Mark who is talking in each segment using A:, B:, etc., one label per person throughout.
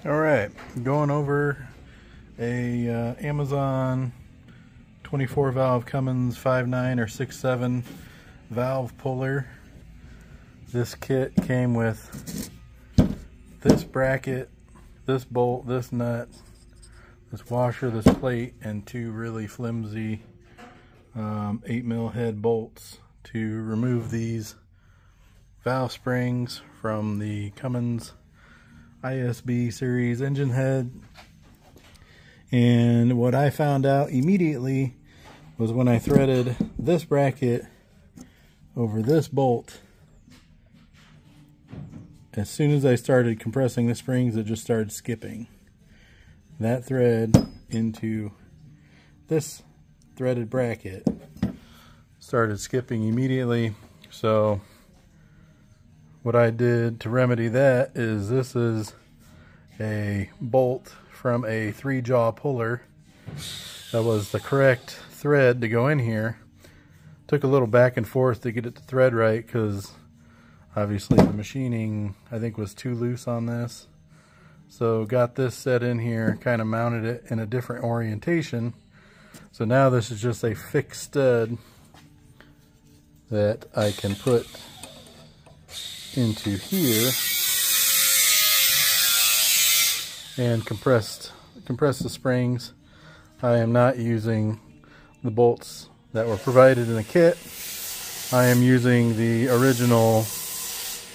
A: All right, going over a Amazon 24 valve Cummins 5.9 or 6.7 valve puller. This kit came with this bracket, this bolt, this nut, this washer, this plate, and two really flimsy 8mm head bolts to remove these valve springs from the Cummins ISB series engine head. And what I found out immediately was when I threaded this bracket over this bolt, as soon as I started compressing the springs, it just started skipping. That thread into this threaded bracket started skipping immediately. So what I did to remedy that is, this is a bolt from a 3-jaw puller. That was the correct thread to go in here. Took a little back and forth to get it to thread right, because obviously the machining, I think, was too loose on this. So got this set in here, kind of mounted it in a different orientation. So now this is just a fixed stud that I can put into here and compress the springs. I am not using the bolts that were provided in the kit. I am using the original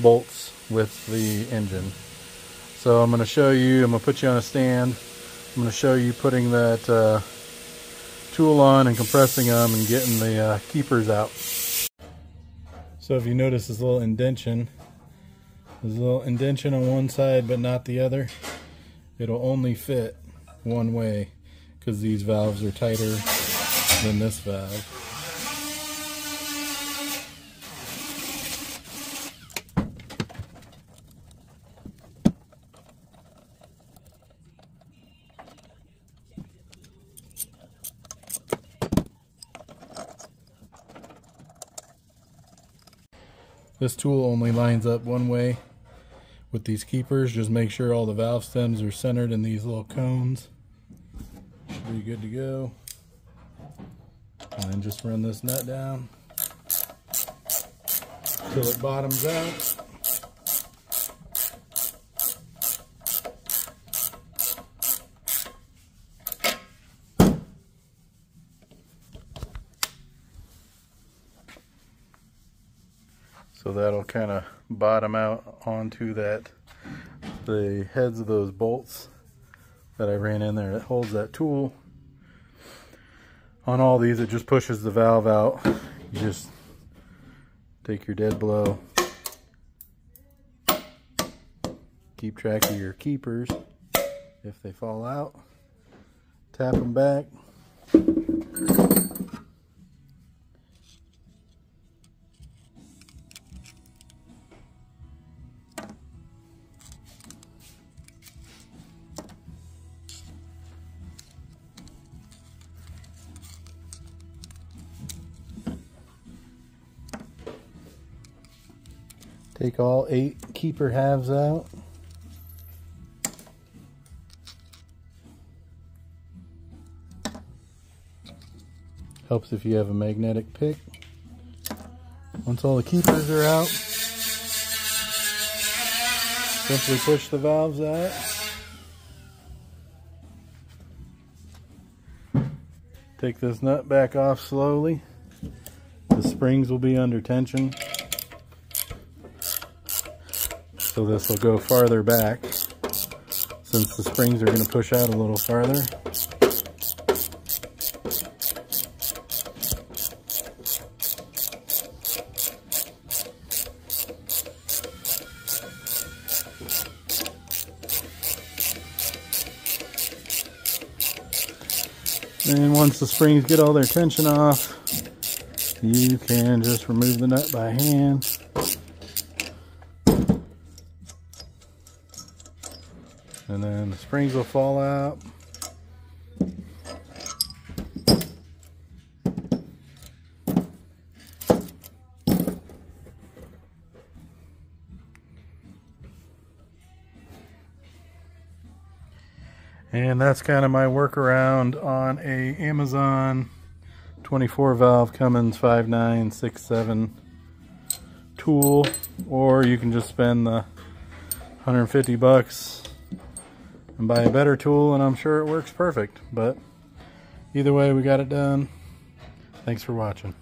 A: bolts with the engine. So I'm going to show you, I'm going to put you on a stand. I'm going to show you putting that tool on and compressing them and getting the keepers out. So if you notice this little indentation, there's a little indentation on one side but not the other. It'll only fit one way because these valves are tighter than this valve. This tool only lines up one way with these keepers. Just make sure all the valve stems are centered in these little cones. Should be good to go. And then just run this nut down till it bottoms out. So that'll kind of bottom out onto the heads of those bolts that I ran in there that holds that tool. On all these, it just pushes the valve out. You just take your dead blow, keep track of your keepers if they fall out, tap them back. Take all 8 keeper halves out. Helps if you have a magnetic pick. Once all the keepers are out, simply push the valves out. Take this nut back off slowly. The springs will be under tension, so this will go farther back since the springs are going to push out a little farther. And once the springs get all their tension off, you can just remove the nut by hand. And then the springs will fall out. And that's kind of my workaround on a Amazon 24 valve Cummins 5967 tool. Or you can just spend the 150 bucks and buy a better tool, and I'm sure it works perfect. But either way, we got it done. Thanks for watching.